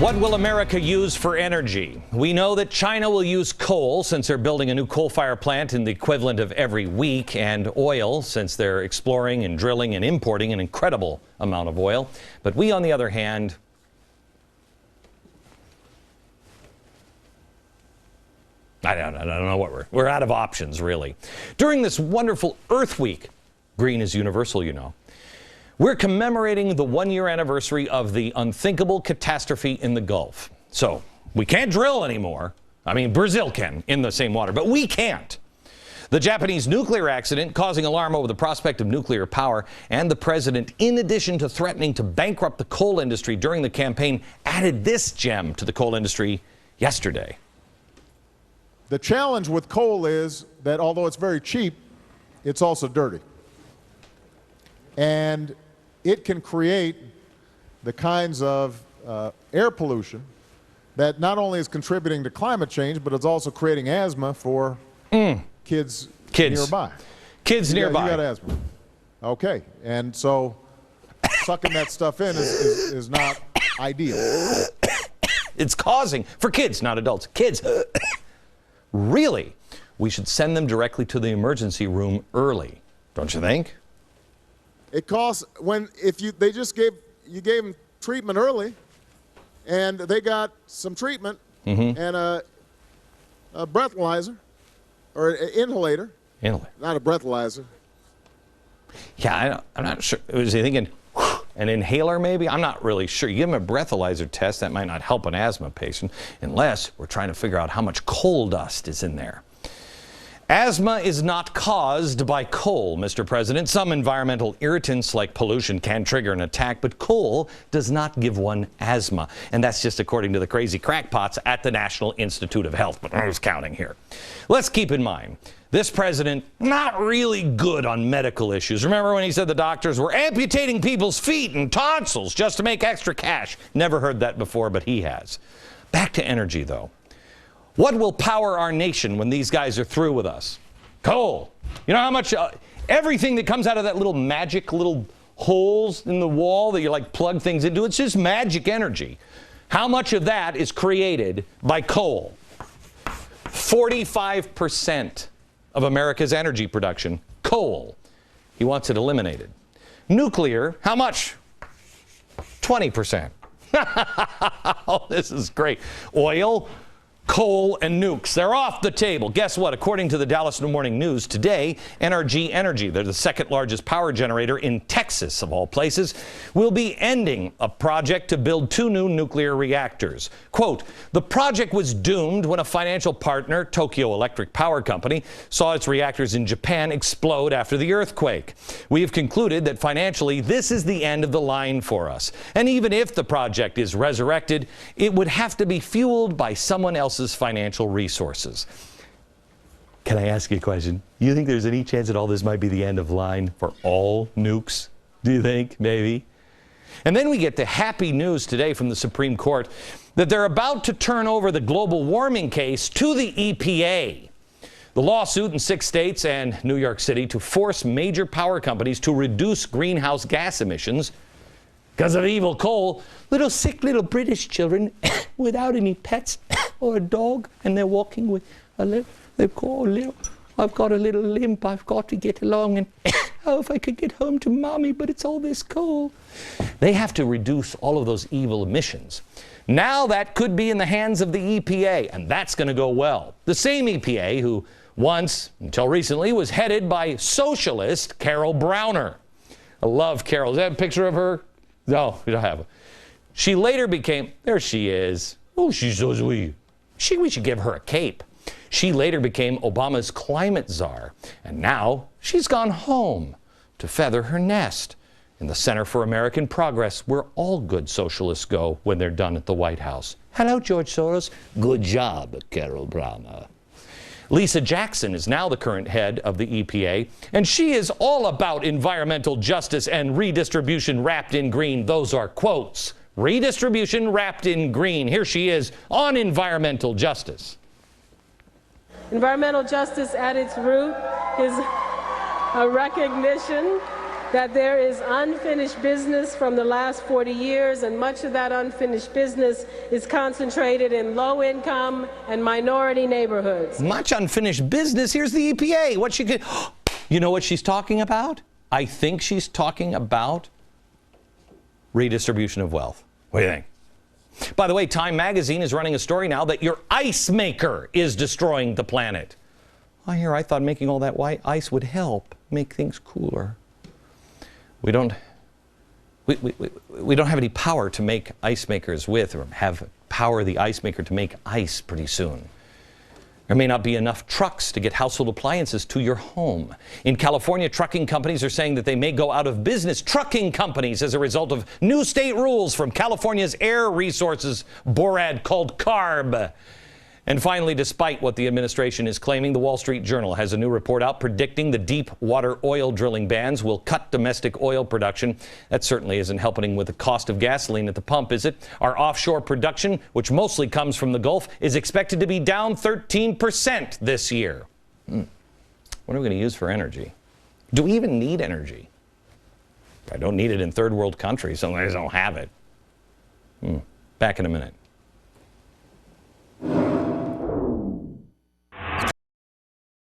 What will America use for energy? We know that China will use coal since they're building a new coal-fired plant in the equivalent of every week, and oil since they're exploring and drilling and importing an incredible amount of oil. But we, on the other hand, I don't know what we're out of options, really. During this wonderful Earth Week, green is universal, you know, we're commemorating the one-year anniversary of the unthinkable catastrophe in the Gulf. So we can't drill anymore. I mean, Brazil can in the same water, but we can't. The Japanese nuclear accident causing alarm over the prospect of nuclear power, and the president, in addition to threatening to bankrupt the coal industry during the campaign, added this gem to the coal industry yesterday. The challenge with coal is that although it's very cheap, it's also dirty. And it can create the kinds of air pollution that not only is contributing to climate change, but it's also creating asthma for kids nearby. Kids nearby. You got asthma. Okay. And so sucking that stuff in is not ideal. It's causing, for kids, not adults, kids. Really, we should send them directly to the emergency room early, don't you think? It costs you gave them treatment early, and they got some treatment and a breathalyzer or an inhalator. Not a breathalyzer. Yeah, I'm not sure. Was he thinking an inhaler maybe? I'm not really sure. You give them a breathalyzer test, that might not help an asthma patient unless we're trying to figure out how much coal dust is in there. Asthma is not caused by coal, Mr. President. Some environmental irritants like pollution can trigger an attack, but coal does not give one asthma. And that's just according to the crazy crackpots at the National Institute of Health. But who's counting here? Let's keep in mind, this president, not really good on medical issues. Remember when he said the doctors were amputating people's feet and tonsils just to make extra cash? Never heard that before, but he has. Back to energy, though. What will power our nation when these guys are through with us? Coal. You know how much, everything that comes out of that little magic little holes in the wall that you like plug things into, it's just magic energy. How much of that is created by coal? 45% of America's energy production, coal. He wants it eliminated. Nuclear, how much? 20%. Oh, this is great. Oil, coal, and nukes, they're off the table. Guess what? According to the Dallas Morning News today, NRG Energy, they're the second largest power generator in Texas, of all places, will be ending a project to build 2 new nuclear reactors. Quote, the project was doomed when a financial partner, Tokyo Electric Power Company, saw its reactors in Japan explode after the earthquake. We have concluded that financially this is the end of the line for us. And even if the project is resurrected, it would have to be fueled by someone else's financial resources. Can I ask you a question? You think there's any chance that all this might be the end of line for all nukes? Do you think? Maybe. And then we get the happy news today from the Supreme Court that they're about to turn over the global warming case to the EPA. The lawsuit in 6 states and New York City to force major power companies to reduce greenhouse gas emissions because of evil coal. Little sick little British children without any pets or a dog, and they're walking with a little, they've got a little, I've got a little limp, I've got to get along, and oh, if I could get home to mommy, but it's all this coal. They have to reduce all of those evil emissions. Now that could be in the hands of the EPA, and that's going to go well. The same EPA who once, until recently, was headed by socialist Carol Browner. I love Carol. Is that a picture of her? No, we don't have her. She later became, there she is. Oh, she's so sweet. We should give her a cape. She later became Obama's climate czar, and now she's gone home to feather her nest in the Center for American Progress, where all good socialists go when they're done at the White House. Hello, George Soros. Good job, Carol Browner. Lisa Jackson is now the current head of the EPA, and she is all about environmental justice and redistribution wrapped in green. Those are quotes. Redistribution wrapped in green. Here she is on environmental justice. Environmental justice at its root is a recognition that there is unfinished business from the last 40 years, and much of that unfinished business is concentrated in low-income and minority neighborhoods. Much unfinished business. Here's the EPA. What she could, you know what she's talking about? I think she's talking about redistribution of wealth. What do you think? By the way, Time Magazine is running a story now that your ice maker is destroying the planet. I thought making all that white ice would help make things cooler. We don't have any power to make ice makers with, or have power the ice maker to make ice pretty soon. There may not be enough trucks to get household appliances to your home. In California, trucking companies are saying that they may go out of business. Trucking companies, as a result of new state rules from California's Air Resources Board called CARB. And finally, despite what the administration is claiming, the Wall Street Journal has a new report out predicting the deep water oil drilling bans will cut domestic oil production. That certainly isn't helping with the cost of gasoline at the pump, is it? Our offshore production, which mostly comes from the Gulf, is expected to be down 13% this year. What are we going to use for energy? Do we even need energy? I don't need it in third world countries, so I don't have it. Back in a minute.